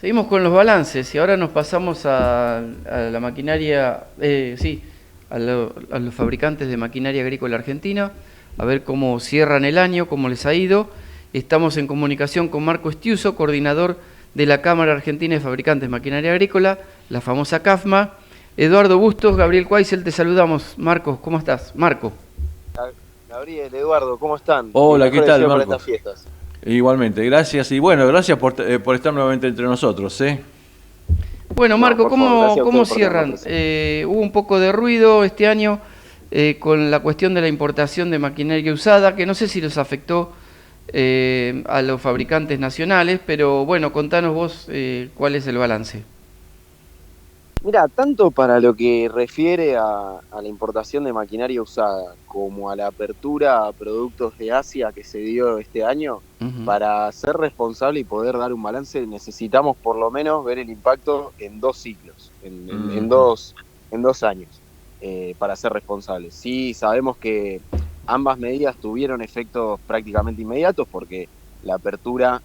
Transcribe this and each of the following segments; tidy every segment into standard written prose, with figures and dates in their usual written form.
Seguimos con los balances y ahora nos pasamos a la maquinaria, a los fabricantes de maquinaria agrícola argentina, a ver cómo cierran el año, cómo les ha ido. Estamos en comunicación con Marco Estiuso, coordinador de la Cámara Argentina de Fabricantes de Maquinaria Agrícola, la famosa CAFMA. Eduardo Bustos, Gabriel Cuaysel, te saludamos. Marcos, ¿cómo estás? Marco. Gabriel, Eduardo, ¿cómo están? Mis Hola, ¿qué mejores tal, deseos para Marco? estas fiestas. Igualmente, gracias y bueno, gracias por estar nuevamente entre nosotros, ¿eh? Bueno, No, Marco, por favor, gracias a ¿cómo ustedes por tenernos cierran? presente. Hubo un poco de ruido este año con la cuestión de la importación de maquinaria usada, que no sé si los afectó a los fabricantes nacionales, pero bueno, contanos vos cuál es el balance. Mira, tanto para lo que refiere a la importación de maquinaria usada como a la apertura a productos de Asia que se dio este año, Ujú. para ser responsable y poder dar un balance necesitamos por lo menos ver el impacto en dos ciclos, Ujú. en 2 años, para ser responsables. Sí, sabemos que ambas medidas tuvieron efectos prácticamente inmediatos porque la apertura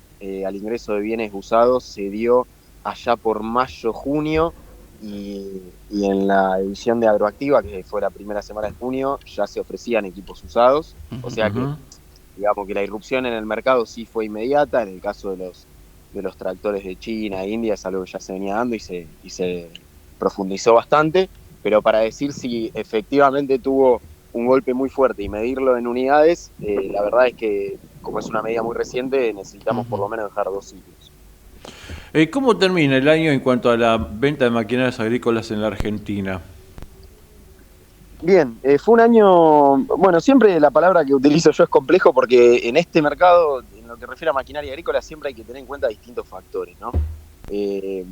al ingreso de bienes usados se dio allá por mayo-junio y en la edición de Agroactiva, que fue la primera semana de junio, ya se ofrecían equipos usados, o sea que Ujú. digamos que la irrupción en el mercado sí fue inmediata. En el caso de los tractores de China e India es algo que ya se venía dando y se profundizó bastante, pero para decir si efectivamente tuvo un golpe muy fuerte y medirlo en unidades, la verdad es que como es una medida muy reciente, necesitamos por Ujú. lo menos dejar 2 ciclos. ¿Cómo termina el año en cuanto a la venta de maquinarias agrícolas en la Argentina? Bien, fue un año, bueno, siempre la palabra que utilizo yo es complejo porque en este mercado, en lo que refiere a maquinaria agrícola, siempre hay que tener en cuenta distintos factores, ¿no? Eh,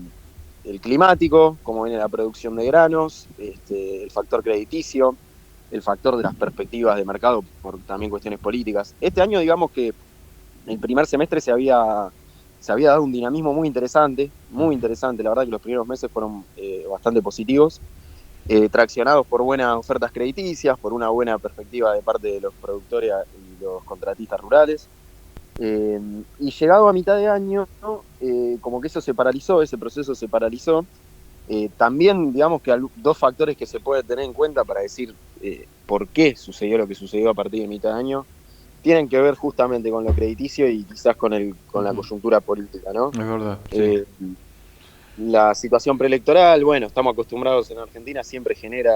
el climático, cómo viene la producción de granos, el factor crediticio, el factor de las perspectivas de mercado por también cuestiones políticas. Este año, digamos que el primer semestre se había dado un dinamismo muy interesante, la verdad que los primeros meses fueron bastante positivos, traccionados por buenas ofertas crediticias, por una buena perspectiva de parte de los productores y los contratistas rurales. Eh, y llegado a mitad de año, ¿no? Como que eso se paralizó, ese proceso se paralizó. También, digamos que dos factores que se puede tener en cuenta para decir por qué sucedió lo que sucedió a partir de mitad de año, tienen que ver justamente con lo crediticio y quizás con la Ujú. coyuntura política, ¿no? Es verdad, sí. Eh, la situación preelectoral, bueno, estamos acostumbrados en Argentina, siempre genera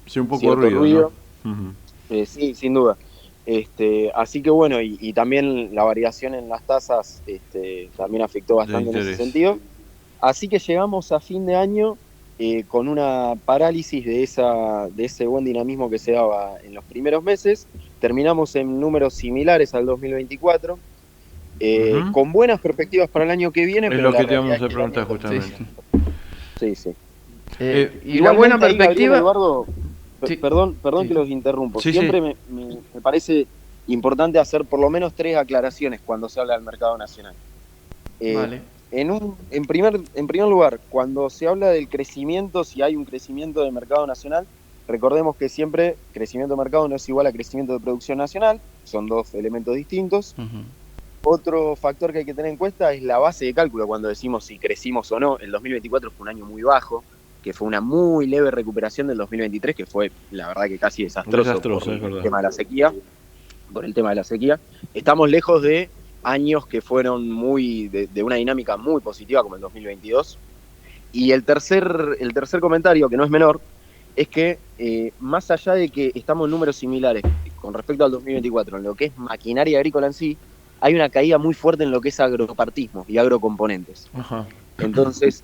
Sí, un poco de cierto ruido, ¿no? ruido, Ujú. sí, sin duda. Así que bueno, y también la variación en las tasas también afectó De bastante en ese interés. sentido. Así que llegamos a fin de año con una parálisis de ese buen dinamismo que se daba en los primeros meses. Terminamos en números similares al 2024, Ujú. con buenas perspectivas para el año que viene, Es pero lo la que te realidad vamos es a que el año preguntar Sí. justamente. Sí, sí. Y la buena Igualmente ahí, Gabriel, perspectiva, Eduardo, sí, perdón sí, que los interrumpo. Sí, sí. Siempre me parece importante hacer por lo menos tres aclaraciones cuando se habla del mercado nacional. Eh, vale. en primer lugar, cuando se habla del crecimiento, si hay un crecimiento del mercado nacional, recordemos que siempre crecimiento de mercado no es igual a crecimiento de producción nacional, son dos elementos distintos. Ujú. Otro factor que hay que tener en cuenta es la base de cálculo cuando decimos si crecimos o no. El 2024 fue un año muy bajo, que fue una muy leve recuperación del 2023, que fue la verdad que casi desastroso por Desastroso, es el verdad. tema de la sequía, Estamos lejos de años que fueron de una dinámica muy positiva como el 2022. Y el tercer comentario, que no es menor, es que más allá de que estamos en números similares con respecto al 2024 en lo que es maquinaria agrícola en sí, hay una caída muy fuerte en lo que es agropartismo y agrocomponentes. Ajá. Entonces,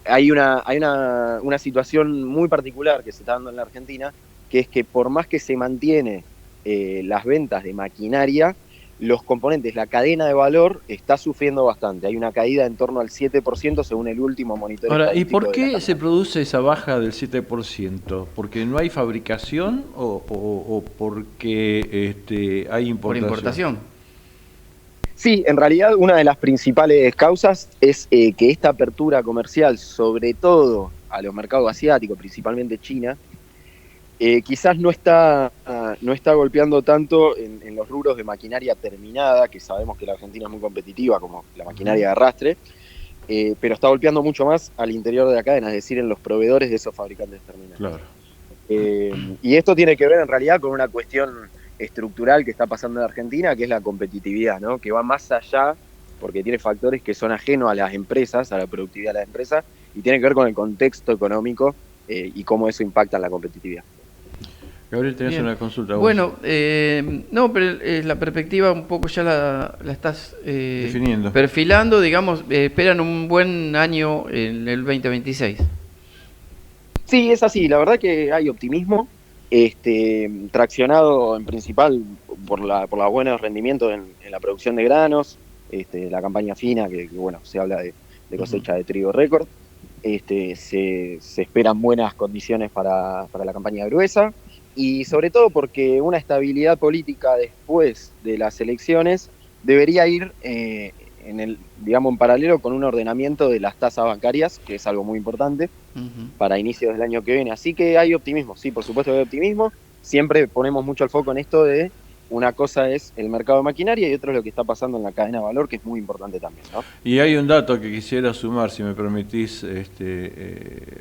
hay una situación muy particular que se está dando en la Argentina, que es que por más que se mantiene las ventas de maquinaria, los componentes, la cadena de valor está sufriendo bastante. Hay una caída en torno al 7% según el último monitor Ahora, ¿y por estadístico de la qué se Cámara. produce esa baja del 7%? ¿Porque no hay fabricación o porque hay Por importación? importación. Sí, en realidad una de las principales causas es que esta apertura comercial, sobre todo a los mercados asiáticos, principalmente China, quizás no está golpeando tanto en los rubros de maquinaria terminada, que sabemos que la Argentina es muy competitiva, como la Ujú. maquinaria de arrastre, pero está golpeando mucho más al interior de la cadena, es decir, en los proveedores de esos fabricantes terminales. Claro. Y esto tiene que ver en realidad con una cuestión estructural que está pasando en Argentina, que es la competitividad, ¿no? Que va más allá, porque tiene factores que son ajenos a las empresas, a la productividad de las empresas, y tiene que ver con el contexto económico y cómo eso impacta en la competitividad. Gabriel, tenés Bien. una consulta. ¿Vos? Bueno, no, pero la perspectiva un poco ya la estás Definiendo. perfilando, digamos, esperan un buen año en el 2026. Sí, es así, la verdad que hay optimismo, traccionado en principal por los buenos rendimientos en la producción de granos, la campaña fina, que bueno, se habla de cosecha de trigo récord. Se esperan buenas condiciones para la campaña gruesa, y sobre todo porque una estabilidad política después de las elecciones debería ir digamos, en paralelo con un ordenamiento de las tasas bancarias, que es algo muy importante para inicios del año que viene. Así que hay optimismo, sí, por supuesto que hay optimismo. Siempre ponemos mucho el foco en esto de una cosa es el mercado de maquinaria y otro es lo que está pasando en la cadena de valor, que es muy importante también, ¿no? Y hay un dato que quisiera sumar, si me permitís,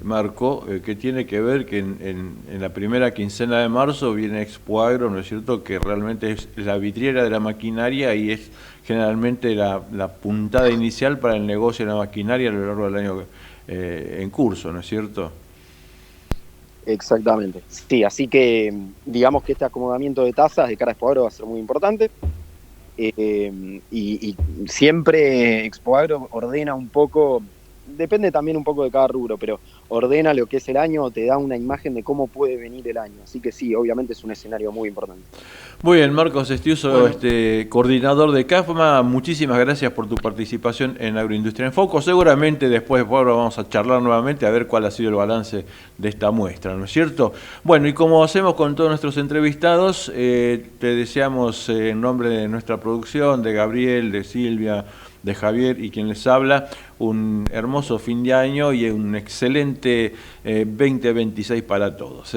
Marco, que tiene que ver que en la primera quincena de marzo viene Expo Agro, ¿no es cierto?, que realmente es la vidriera de la maquinaria y es generalmente la puntada inicial para el negocio de la maquinaria a lo largo del año en curso, ¿no es cierto? Exactamente. Sí, así que digamos que este acomodamiento de tasas de cara a Expo Agro va a ser muy importante. Y siempre Expo Agro ordena un poco, depende también un poco de cada rubro, pero ordena lo que es el año, te da una imagen de cómo puede venir el año. Así que sí, obviamente es un escenario muy importante. Muy bien, Marcos Estiuso, coordinador de CAFMA, muchísimas gracias por tu participación en Agroindustria en Foco. Seguramente después vamos a charlar nuevamente a ver cuál ha sido el balance de esta muestra, ¿no es cierto? Bueno, y como hacemos con todos nuestros entrevistados, te deseamos en nombre de nuestra producción, de Gabriel, de Silvia, de Javier y quien les habla, un hermoso fin de año y un excelente 2026 para todos.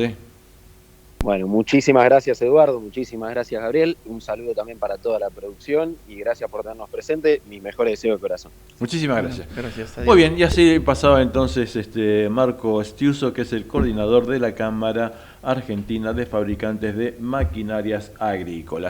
Bueno, muchísimas gracias Eduardo, muchísimas gracias Gabriel, un saludo también para toda la producción y gracias por tenernos presente, mis mejores deseos de corazón. Muchísimas gracias. Gracias, adiós. Muy bien, y así pasaba entonces Marco Estiuso, que es el coordinador de la Cámara Argentina de Fabricantes de Maquinarias Agrícolas.